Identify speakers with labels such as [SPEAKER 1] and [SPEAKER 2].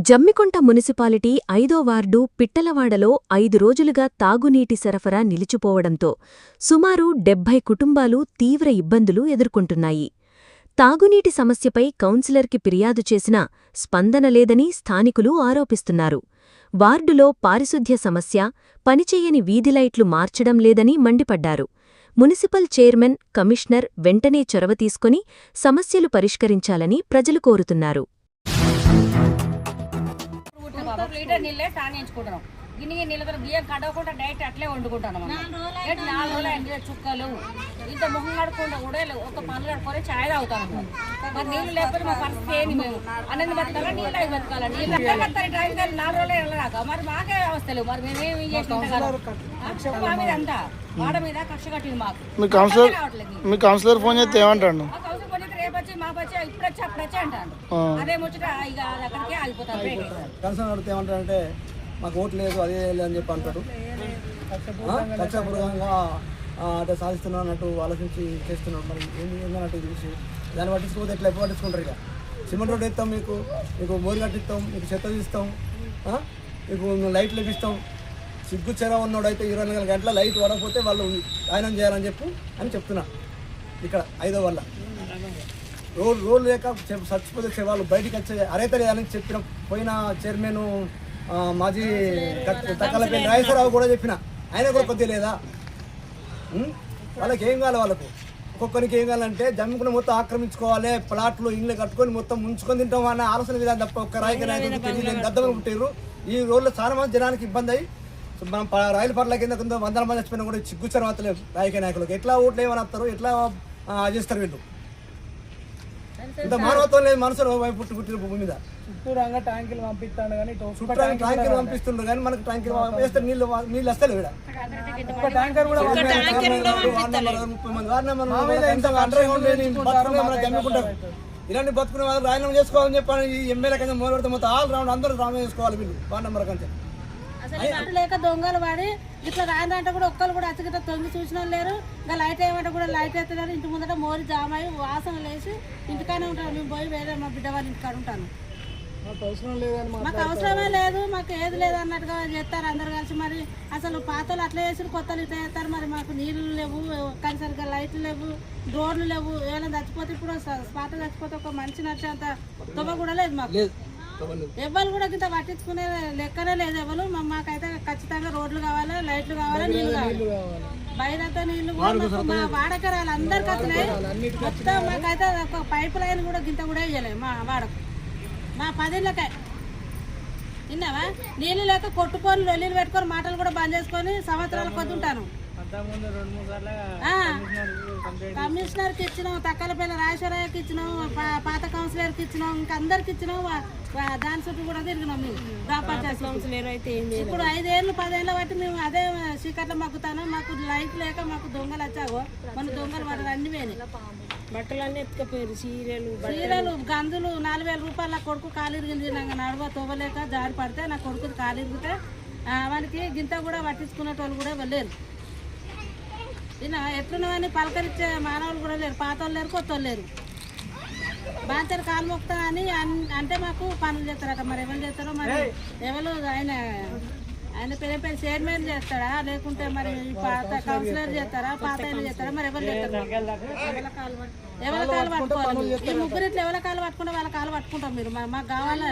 [SPEAKER 1] Jammikunta municipality 5వ ward పిట్టలవాడలో 5 రోజులుగా తాగునీటి సరఫరా నిలిచిపోవడంతో సుమారు 70 కుటుంబాలు తీవ్ర ఇబ్బందులు ఎదుర్కొంటున్నాయి. తాగునీటి సమస్యపై కౌన్సిలర్కి ఫిర్యాదు చేసినా స్పందన లేదని స్థానికులు ఆరోపిస్తున్నారు. వార్డులో పారిశుధ్య సమస్య, పనిచేయని వీధిలైట్లు మార్చడం లేదని మండిపడ్డారు. మున్సిపల్ చైర్మన్, కమిషనర్ వెంటనే చొరవ తీసుకొని సమస్యలు పరిష్కరించాలని ప్రజలు కోరుతున్నారు.
[SPEAKER 2] లీటర్ నీళ్ళే సానించుకుంటున్నాం. గిన్నె నీళ్ళతో బియ్యం కడవకుండా డైరెక్ట్ అట్లే వండుకుంటున్నాం. 4 రోజులు చుక్కలు ఇంత ముఖం కడుకుంటా కూడా ఒక పనులు కడుకొని ఛాయ్ తాగుతాను. మరి నీళ్ళు లేకపోతే మా పరిస్థితి ఏంది? మేము అనేది బతకాలా, నీళ్ళు అవి బతకాలా? నీళ్ళు బతాయి డ్రైవింగ్ 4 రోజులు వెళ్ళరాక మరి మాకే అవస్థలు. మరి మేమేమి చేసినాం? మా మీద అంతా వాడ మీద కక్ష కట్టింది మాకు.
[SPEAKER 3] మీ కౌన్సిలర్ ఫోన్ చేస్తే ఏమంటాడు?
[SPEAKER 2] రేపు వచ్చి మాకు వచ్చి ఇప్పుడు వచ్చి అప్పుడు వచ్చి అంటాడు. అదే ముచ్చట ఇక అక్కడికే ఆగిపోతారు.
[SPEAKER 4] కన్సర్న్ అడిగితే ఏమంటాడంటే మాకు ఓటు లేదు, అదే లేదు అని చెప్పి అంటాడు. కక్షపూర్వకంగా అంటే సాధిస్తున్నాం అన్నట్టు ఆలోచించి చేస్తున్నాడు. మరి ఏందన్నట్టు చూసి దాన్ని పట్టించుకోతే ఎట్లా ఎప్పుడు పట్టించుకుంటారు? ఇక సిమెంట్ రోడ్ ఇస్తాం, మీకు మోరి కట్టిస్తాం, మీకు చెత్త తీస్తాం, మీకు లైట్లు ఇప్పిస్తాం. సిగ్గు చెర ఉన్నాడు అయితే 24 గంటల లైట్ పడకపోతే వాళ్ళు ఆయన చేయాలని చెప్పు అని చెప్తున్నా. ఇక్కడ 5వ వల్ల రోడ్లు లేక చచ్చిపోతే వాళ్ళు బయటికి వచ్చే అరైతే లేదని చెప్పిన పోయిన చైర్మన్ మాజీ తక్కలపల్లి రాజేశ్వరరావు కూడా చెప్పిన, ఆయన కూడా కొద్దిగా లేదా? వాళ్ళకి ఏం కావాలి? వాళ్ళకు ఒక్కొక్కరికి ఏం కావాలంటే జమ్ముకుని మొత్తం ఆక్రమించుకోవాలి, ప్లాట్లు ఇండ్లు కట్టుకొని మొత్తం ముంచుకొని తింటాం అన్న ఆలోచన విధానం తప్ప ఒక్క రాజకీయ నాయకులు తెలియలేని దద్దమని పుట్టారు. ఈ రోజుల్లో చాలా మంది జనానికి ఇబ్బంది అయ్యి మనం రైలు పట్ల కింద 100 మంది చచ్చిపోయినా కూడా చిగ్గుచ్చని వస్తలేదు రాజకీయ నాయకులకు. ఎట్లా ఓట్లు ఏమని వస్తారు, ఎట్లా చేస్తారు వీళ్ళు? ఇంత మానవత్వం లేదు మనసులో పుట్టిన భూమి మీద.
[SPEAKER 3] చుట్టూరంగా ట్యాంకులు పంపిస్తాడు కానీ
[SPEAKER 4] ట్యాంకులు పంపిస్తుండ్రు కానీ మనకు ట్యాంకులు వేస్తే నీళ్ళు వస్తాయి. ఇక్కడ
[SPEAKER 3] ట్యాంకర్ కూడా
[SPEAKER 4] 30 మంది జమ్ముకుంటారు. ఇలాంటి బతుకునే వాళ్ళు రాజీనామా చేసుకోవాలని చెప్పాను. ఈ ఎమ్మెల్యే కంటే మొదలు మొత్తం ఆల్ రౌండ్ అందరూ రాజీనామా చేసుకోవాలి. వీళ్ళు వార్డు నెంబర్ కంటే
[SPEAKER 2] లేక దొంగలు వాడి ఇట్లా రాయంటే కూడా ఒక్కరు కూడా అచ్చగిట తొంగి చూసిన లేరు. ఇంకా లైట్ వేయమంటే కూడా లైట్ వేస్తున్నారు. ఇంటి ముందట మోరి జామ అయ్యి వాసన లేచి ఇంటికానే ఉంటాను. మేము పోయి వేరే మా బిడ్డ వాళ్ళ ఇంటికాడ ఉంటాను. మాకు అవసరమే లేదు, మాకు ఏది లేదు అన్నట్టుగా చేస్తారు అందరు కలిసి. మరి అసలు పాతలు అట్లా వేసి కొత్తలు ఇట్లా చేస్తారు. మరి మాకు నీళ్ళు లేవు, కనీసరిగా లైట్లు లేవు, రోడ్లు లేవు. ఏమైనా చచ్చిపోతే ఇప్పుడు స్పాట చచ్చిపోతే ఒక మనిషి నచ్చేంత తొమ్మ కూడా లేదు మాకు. ఎవరు కూడా ఇంత పట్టించుకునే లెక్కనే లేదు ఎవరు. మాకైతే ఖచ్చితంగా రోడ్లు కావాలి, లైట్లు కావాలి, నీళ్ళు కావాలి. బయట నీళ్ళు కూడా మా వాడకే రాలి అందరికి వచ్చినాయి మొత్తం. మాకైతే ఒక పైప్ లైన్ కూడా గింత కూడా వేయలేదు మా వాడకు. మా 10 ఇళ్ళకే విన్నావా? నీళ్ళు లేక కొట్టుకొని లొల్లీలు పెట్టుకొని మాటలు కూడా బంద్ చేసుకొని సంవత్సరాలు కొద్దుంటాను. కమిషనర్కి ఇచ్చినాం, తక్కలపల్లి రాజేశ్వరయ్యకి ఇచ్చినాం, పాత కౌన్సిలర్కి ఇచ్చినాం, ఇంకా అందరికి ఇచ్చినాం. దాని చుట్టూ కూడా తిరిగినాం మేము. ఇప్పుడు 5 ఏళ్ళు 10 ఏళ్ళ బట్టి మేము అదే చీకట్లో మగ్గుతాను. మాకు లైట్ లేక మాకు దొంగలు వచ్చాగో మన దొంగలు పడరు అన్ని వేని
[SPEAKER 5] బట్టలన్నీ ఎత్తుకపోయారు. చీరలు
[SPEAKER 2] గందులు 4000 రూపాయల కొడుకు కాలిరిగింది. నాకు నడువ తోవలేక జారి పడితే నా కొడుకు కాలిరిగితే మనకి గింత కూడా పట్టించుకునేటోళ్ళు కూడా వెళ్ళలేరు. ఇలా ఎట్లున్నవని పలకరించే మానవులు కూడా లేరు. పాత వాళ్ళు లేరు, కొత్త వాళ్ళు లేరు. బాంచర్ కాలు మొక్తా అని అంటే మాకు పనులు చేస్తారట. మరి ఎవరు చేస్తారో మరి ఎవరు ఆయన పేరు చైర్మన్ చేస్తాడా లేకుంటే మరి పాత కౌన్సిలర్ చేస్తారా, పాత ఆయన చేస్తారా? మరి ఎవరు చేస్తారు? ఎవరి కాలు పట్టుకోవాలి? ఈ ముగ్గురు ఇట్లా ఎవరి కాలు పట్టుకుంటే వాళ్ళ కాలు పట్టుకుంటాం. మీరు మాకు కావాలా?